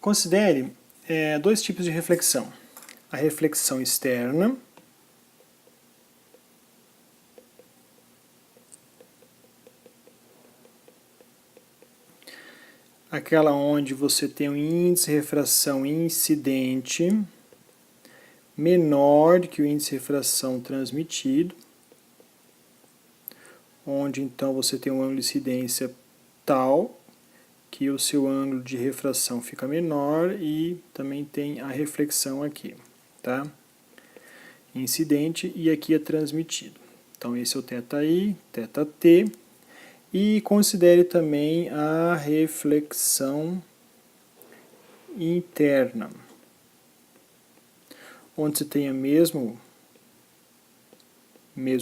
Considere dois tipos de reflexão. A reflexão externa, aquela onde você tem um índice de refração incidente menor do que o índice de refração transmitido, onde então você tem um ângulo de incidência tal que o seu ângulo de refração fica menor e também tem a reflexão aqui, tá? Incidente e aqui é transmitido. Então esse é o θi, θt, e considere também a reflexão interna, onde você tem o mesmo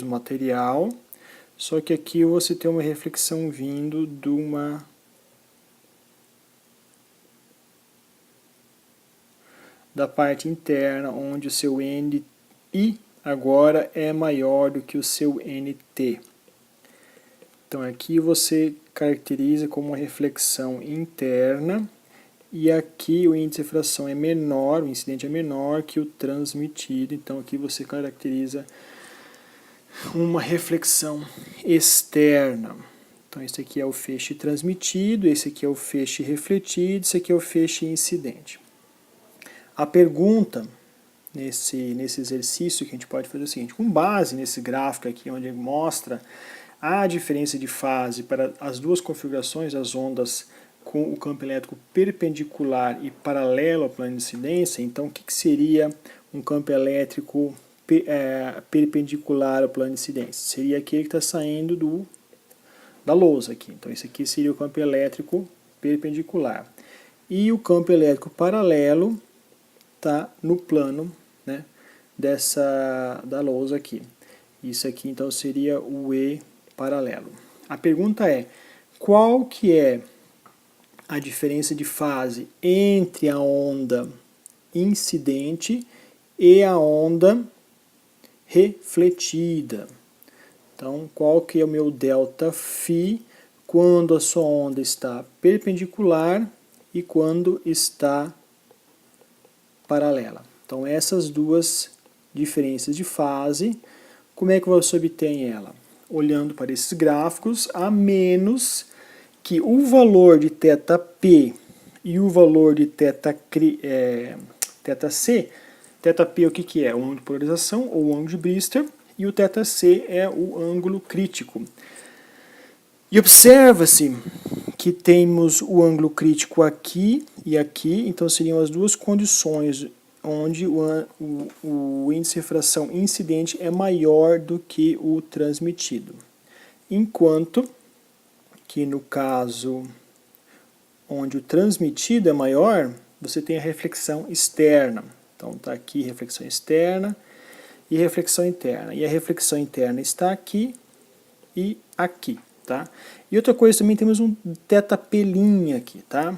material, só que aqui você tem uma reflexão vindo da parte interna, onde o seu NI agora é maior do que o seu NT. Então aqui você caracteriza como uma reflexão interna, e aqui o índice de refração é menor, o incidente é menor que o transmitido, então aqui você caracteriza uma reflexão externa. Então esse aqui é o feixe transmitido, esse aqui é o feixe refletido, esse aqui é o feixe incidente. A pergunta nesse exercício que a gente pode fazer é o seguinte: com base nesse gráfico aqui onde mostra a diferença de fase para as duas configurações das ondas com o campo elétrico perpendicular e paralelo ao plano de incidência, então o que seria um campo elétrico perpendicular ao plano de incidência? Seria aquele que está saindo da lousa aqui. Então esse aqui seria o campo elétrico perpendicular. E o campo elétrico paralelo está no plano, né, da lousa aqui. Isso aqui então seria o E paralelo. A pergunta é: qual que é a diferença de fase entre a onda incidente e a onda refletida? Então, qual que é o meu ΔΦ quando a sua onda está perpendicular e quando está paralela? Então, essas duas diferenças de fase, como é que você obtém ela? Olhando para esses gráficos, a menos que o valor de θP e o valor de θc, θP o que é? O ângulo de polarização ou o ângulo de Brewster, e o θc é o ângulo crítico. E observa-se que temos o ângulo crítico aqui e aqui, então seriam as duas condições onde o índice de refração incidente é maior do que o transmitido. Enquanto que no caso onde o transmitido é maior, você tem a reflexão externa. Então está aqui reflexão externa e reflexão interna. E a reflexão interna está aqui e aqui, tá? E outra coisa, também temos um θp' aqui, tá?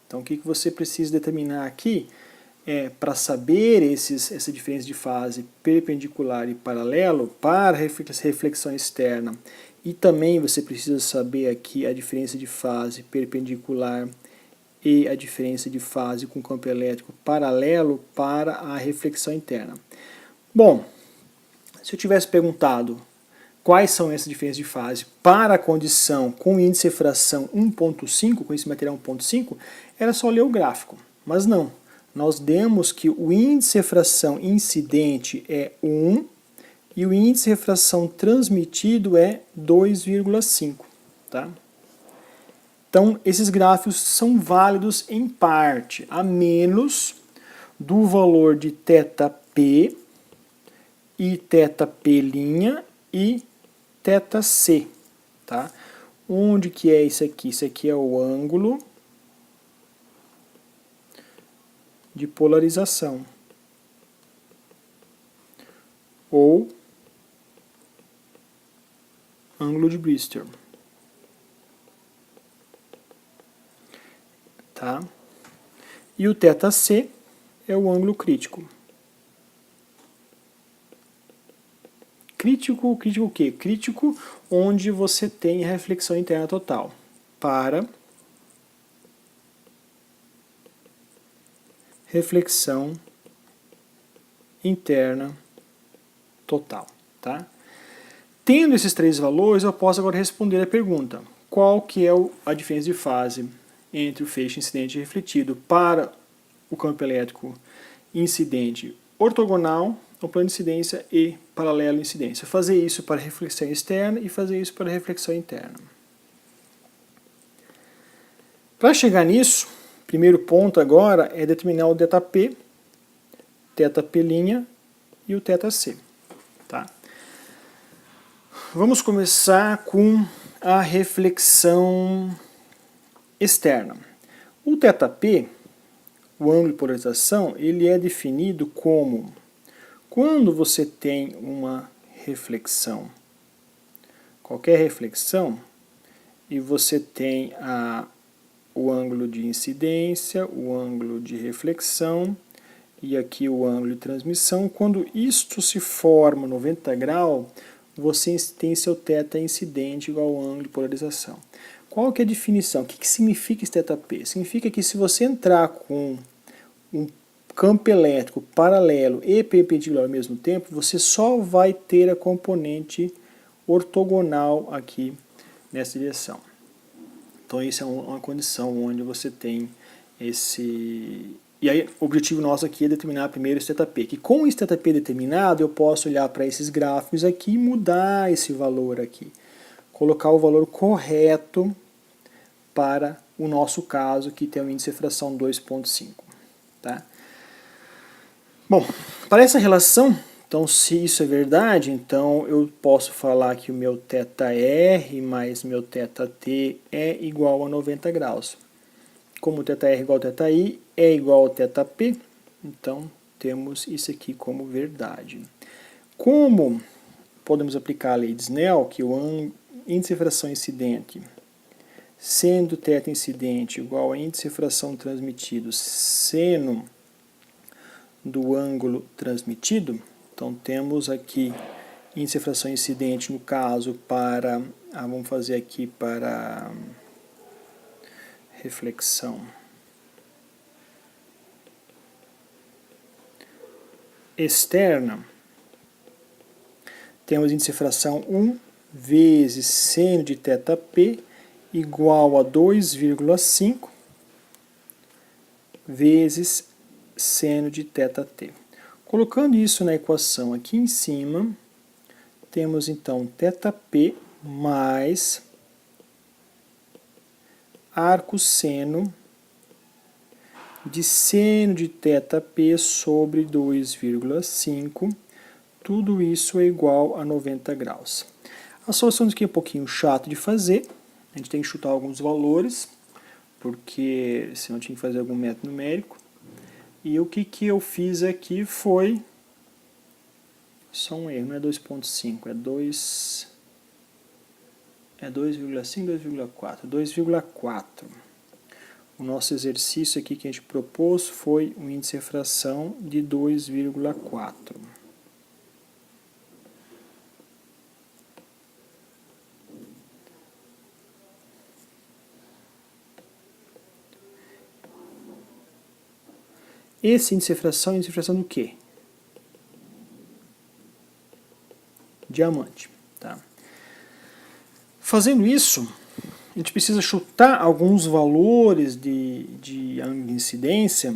Então o que você precisa determinar aqui para saber essa diferença de fase perpendicular e paralelo para a reflexão externa, e também você precisa saber aqui a diferença de fase perpendicular e a diferença de fase com campo elétrico paralelo para a reflexão interna. Bom, se eu tivesse perguntado quais são essas diferenças de fase para a condição com índice de refração 1.5, com esse material 1.5, era só ler o gráfico, mas não. Nós demos que o índice de refração incidente é 1 e o índice de refração transmitido é 2,5. Tá? Então, esses gráficos são válidos em parte, a menos do valor de θP e θp' e θc. Tá? Onde que é isso aqui? Isso aqui é o ângulo de polarização, ou ângulo de Brewster. Tá? E o θc é o ângulo crítico. Crítico o quê? Crítico onde você tem a reflexão interna total para reflexão interna total. Tá? Tendo esses três valores, eu posso agora responder a pergunta: qual que é a diferença de fase entre o feixe incidente e refletido para o campo elétrico incidente ortogonal, o plano de incidência e paralelo incidência? Fazer isso para reflexão externa e fazer isso para reflexão interna. Para chegar nisso, primeiro ponto agora é determinar o ΔP, ΔP' e o ΔC. Tá? Vamos começar com a reflexão externa. O ΔP, o ângulo de polarização, ele é definido como quando você tem uma reflexão, qualquer reflexão, e você tem o ângulo de incidência, o ângulo de reflexão e aqui o ângulo de transmissão. Quando isto se forma 90 graus, você tem seu θ incidente igual ao ângulo de polarização. Qual que é a definição? O que significa esse ΔP? Significa que se você entrar com um campo elétrico paralelo e perpendicular ao mesmo tempo, você só vai ter a componente ortogonal aqui nessa direção. Então isso é uma condição onde você tem esse... E aí o objetivo nosso aqui é determinar primeiro esse ΔP, que com esse ΔP determinado eu posso olhar para esses gráficos aqui e mudar esse valor aqui. Colocar o valor correto para o nosso caso, que tem o índice de fração 2,5. Tá? Bom, para essa relação, então se isso é verdade, então eu posso falar que o meu θr mais meu θt é igual a 90 graus. Como θr é igual a θi é igual a θp, então temos isso aqui como verdade. Como podemos aplicar a lei de Snell, que o índice de fração incidente, sendo θ incidente igual a índice de fração transmitido seno do ângulo transmitido, então temos aqui índice de fração incidente no caso para, vamos fazer aqui para reflexão externa, temos índice de fração 1 vezes seno de θp igual a 2,5 vezes seno de θt. Colocando isso na equação aqui em cima, temos então θp mais arcosseno de seno de θp sobre 2,5, tudo isso é igual a 90 graus. A solução aqui é um pouquinho chato de fazer, a gente tem que chutar alguns valores, porque senão tinha que fazer algum método numérico. E o que eu fiz aqui foi, só um erro, não é 2,5, é 2,5, 2,4, 2,4. O nosso exercício aqui que a gente propôs foi um índice de fração de 2,4. Esse índice de fração é índice de fração do quê? Diamante. Tá? Fazendo isso, a gente precisa chutar alguns valores de incidência,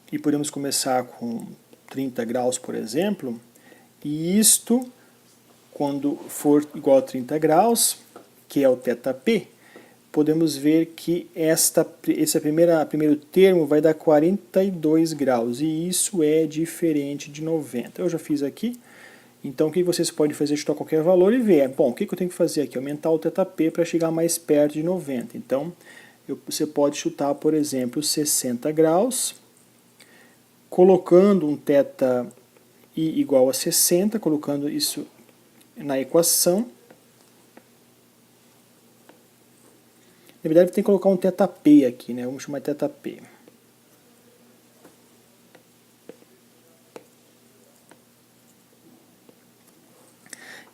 e podemos começar com 30 graus, por exemplo, e isto, quando for igual a 30 graus, que é o θp, podemos ver que esse primeiro termo vai dar 42 graus, e isso é diferente de 90. Eu já fiz aqui, então o que vocês podem fazer é chutar qualquer valor e ver. Bom, o que eu tenho que fazer aqui? Aumentar o θp para chegar mais perto de 90. Então, você pode chutar, por exemplo, 60 graus, colocando um θi igual a 60, colocando isso na equação. Na verdade, tem que colocar um θp aqui, né? Vamos chamar de θp.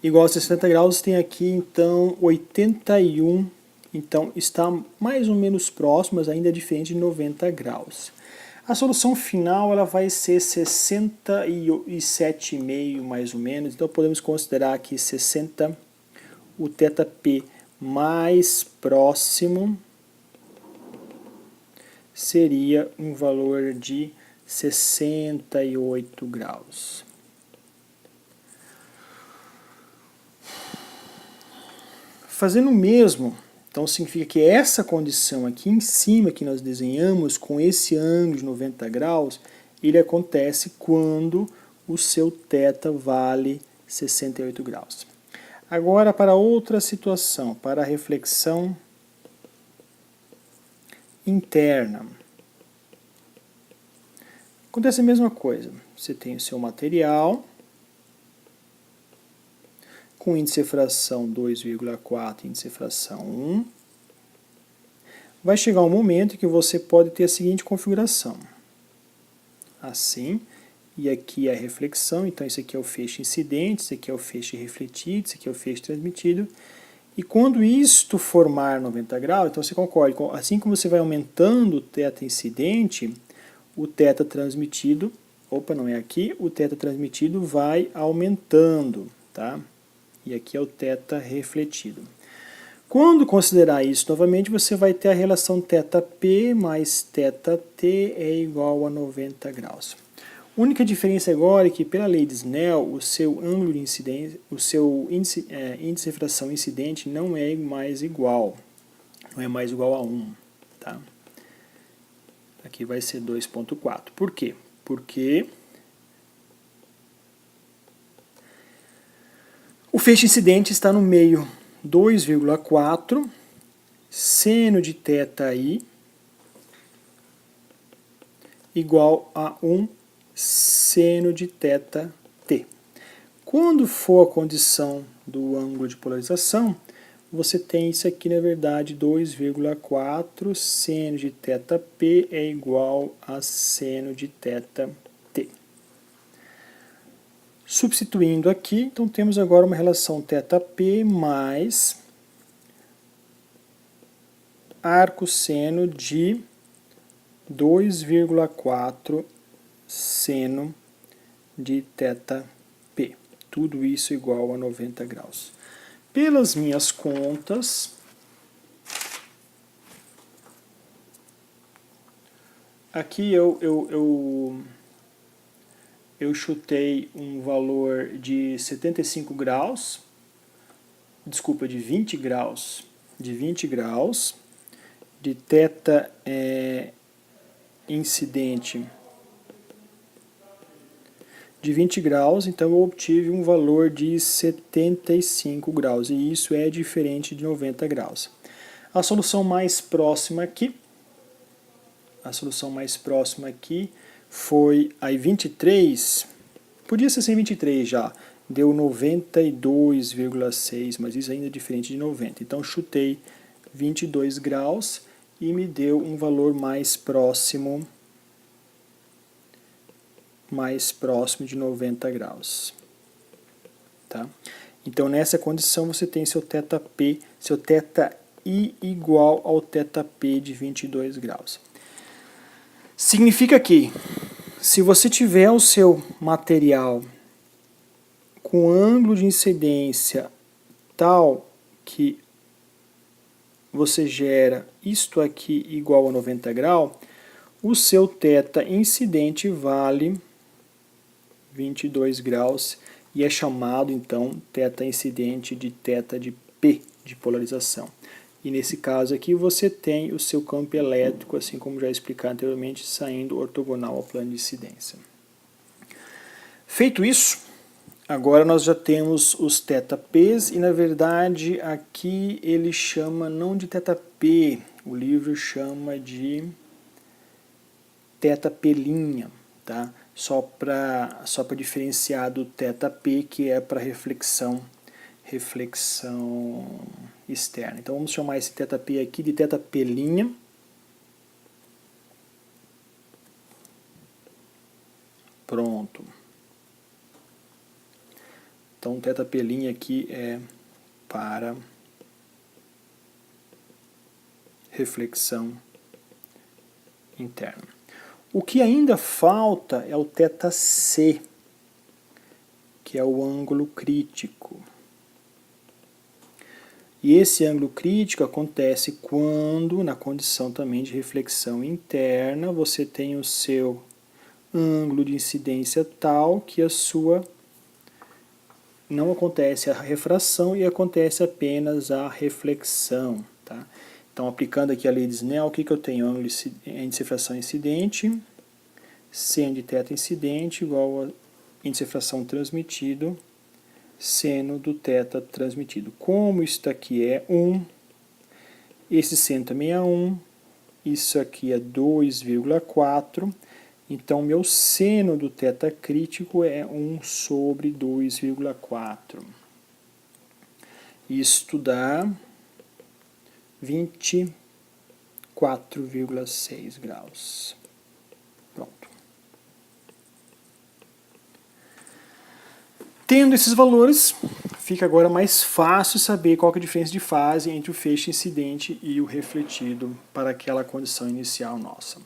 Igual a 60 graus, tem aqui, então, 81. Então, está mais ou menos próximo, mas ainda é diferente de 90 graus. A solução final ela vai ser 67,5 mais ou menos, então podemos considerar que 60, o θp mais próximo seria um valor de 68 graus. Fazendo o mesmo, então significa que essa condição aqui em cima que nós desenhamos com esse ângulo de 90 graus, ele acontece quando o seu θ vale 68 graus. Agora para outra situação, para a reflexão interna. Acontece a mesma coisa, você tem o seu material com índice de fração 2,4, índice de fração 1. Vai chegar um momento em que você pode ter a seguinte configuração. Assim, e aqui é a reflexão, então isso aqui é o feixe incidente, isso aqui é o feixe refletido, isso aqui é o feixe transmitido. E quando isto formar 90 graus, então você concorda, assim como você vai aumentando o θ incidente, o θ transmitido, não é aqui, o θ transmitido vai aumentando, tá? E aqui é o θ refletido. Quando considerar isso novamente, você vai ter a relação θp mais θt é igual a 90 graus. A única diferença agora é que, pela lei de Snell, o seu ângulo de incidência, o seu índice de refração incidente não é mais igual. Não é mais igual a 1. Tá? Aqui vai ser 2,4. Por quê? Porque o feixe incidente está no meio 2,4 seno de θi igual a 1 seno de θt. Quando for a condição do ângulo de polarização, você tem isso aqui, na verdade, 2,4 seno de θp é igual a seno de θt. Substituindo aqui, então temos agora uma relação θp mais arcosseno de 2,4 seno de θp. Tudo isso igual a 90 graus. Pelas minhas contas, aqui eu chutei um valor de 75 graus, desculpa, de 20 graus, de θ incidente de 20 graus, então eu obtive um valor de 75 graus, e isso é diferente de 90 graus. A solução mais próxima aqui, foi a 23, podia ser 23 já, deu 92,6, mas isso ainda é diferente de 90. Então chutei 22 graus e me deu um valor mais próximo de 90 graus. Tá? Então nessa condição você tem seu θp, seu θi igual ao θp de 22 graus. Significa que, se você tiver o seu material com ângulo de incidência tal que você gera isto aqui igual a 90 graus, o seu θ incidente vale 22 graus e é chamado então θ incidente de θ de P, de polarização. E nesse caso aqui você tem o seu campo elétrico, assim como já explicado anteriormente, saindo ortogonal ao plano de incidência. Feito isso, agora nós já temos os θp's e na verdade aqui ele chama não de θp, o livro chama de θp', tá? Só para diferenciar do θp, que é para reflexão externa. Então vamos chamar esse θp aqui de θp'. Pronto. Então θp' aqui é para reflexão interna. O que ainda falta é o θc, que é o ângulo crítico. E esse ângulo crítico acontece quando, na condição também de reflexão interna, você tem o seu ângulo de incidência tal que não acontece a refração e acontece apenas a reflexão. Tá? Então, aplicando aqui a lei de Snell, o que eu tenho? Ângulo de refração incidente, seno de θ incidente igual a índice de refração transmitido, seno do θ transmitido. Como isso aqui é 1, esse seno também é 1, isso aqui é 2,4, então meu seno do θ crítico é 1 sobre 2,4. Isto dá 24,6 graus. Pronto. Tendo esses valores, fica agora mais fácil saber qual que é a diferença de fase entre o feixe incidente e o refletido para aquela condição inicial nossa.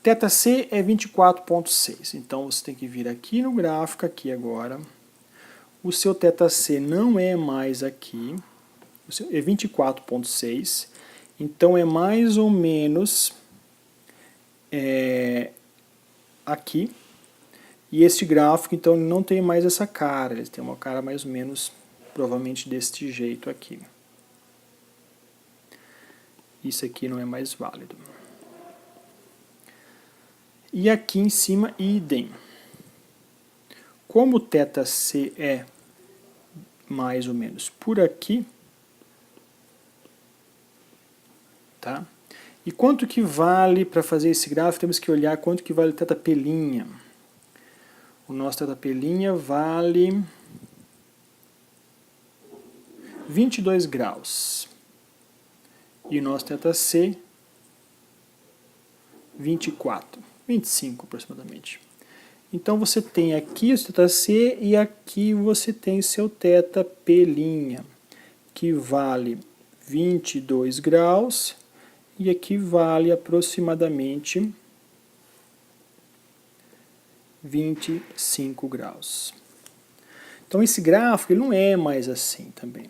θc é 24,6, então você tem que vir aqui no gráfico, aqui agora. O seu θc não é mais aqui, é 24,6, então é mais ou menos aqui. E este gráfico, então, não tem mais essa cara, ele tem uma cara mais ou menos, provavelmente, deste jeito aqui. Isso aqui não é mais válido. E aqui em cima, idem. Como o θc é mais ou menos por aqui, tá? E quanto que vale, para fazer esse gráfico, temos que olhar quanto que vale o θ'. O nosso θ' vale 22 graus. E o nosso θc, 24, 25 aproximadamente. Então você tem aqui o θc e aqui você tem seu θ', que vale 22 graus e aqui vale aproximadamente 25 graus. Então esse gráfico ele não é mais assim também.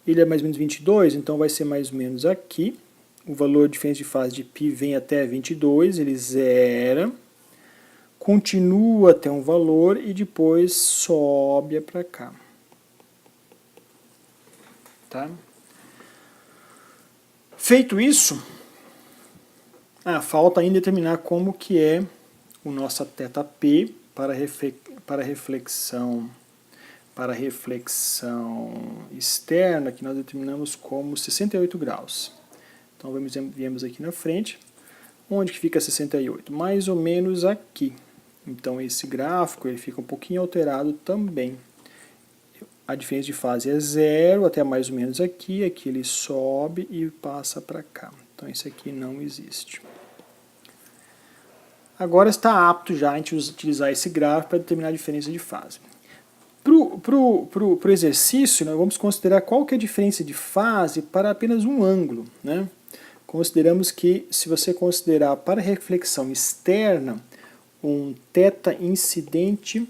Ele é mais ou menos 22, então vai ser mais ou menos aqui. O valor de diferença de fase de π vem até 22, ele zera, continua até um valor e depois sobe para cá. Tá? Feito isso, falta ainda determinar como que é o nosso θp para reflexão externa, que nós determinamos como 68 graus. Então viemos aqui na frente. Onde que fica 68? Mais ou menos aqui. Então esse gráfico ele fica um pouquinho alterado também. A diferença de fase é 0 até mais ou menos aqui. Aqui ele sobe e passa para cá. Então esse aqui não existe. Agora está apto já a gente utilizar esse gráfico para determinar a diferença de fase. Para o exercício, nós vamos considerar qual que é a diferença de fase para apenas um ângulo. Né? Consideramos que, se você considerar para reflexão externa, um θ incidente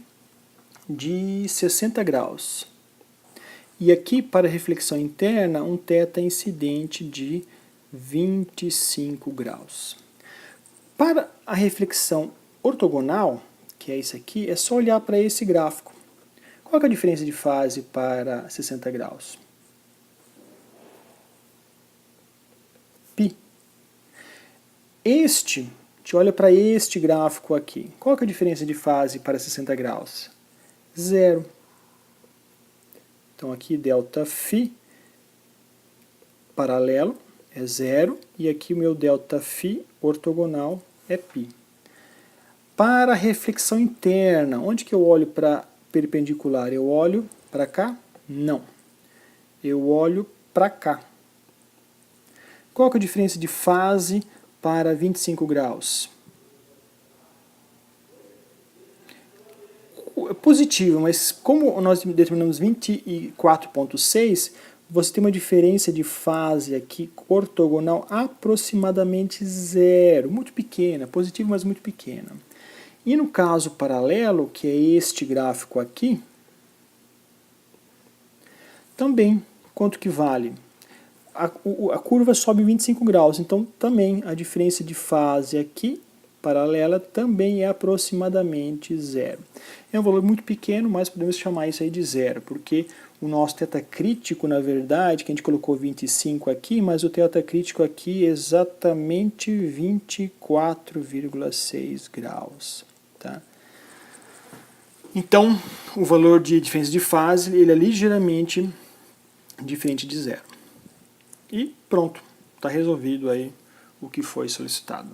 de 60 graus. E aqui, para reflexão interna, um θ incidente de 25 graus. Para a reflexão ortogonal, que é isso aqui, é só olhar para esse gráfico. Qual é a diferença de fase para 60 graus? Π. A gente olha para este gráfico aqui. Qual é a diferença de fase para 60 graus? 0. Então aqui ΔΦ paralelo é 0 e aqui o meu ΔΦ ortogonal é π. Para a reflexão interna, onde que eu olho para perpendicular? Eu olho para cá? Não. Eu olho para cá. Qual que é a diferença de fase para 25 graus? É positivo, mas como nós determinamos 24,6, você tem uma diferença de fase aqui ortogonal aproximadamente zero, muito pequena, positivo, mas muito pequena. E no caso paralelo, que é este gráfico aqui, também, quanto que vale? A curva sobe 25 graus, então também a diferença de fase aqui, paralela, também é aproximadamente zero. É um valor muito pequeno, mas podemos chamar isso aí de zero, porque o nosso θ crítico, na verdade, que a gente colocou 25 aqui, mas o θ crítico aqui é exatamente 24,6 graus. Tá? Então, o valor de diferença de fase ele é ligeiramente diferente de zero. E pronto, está resolvido aí o que foi solicitado.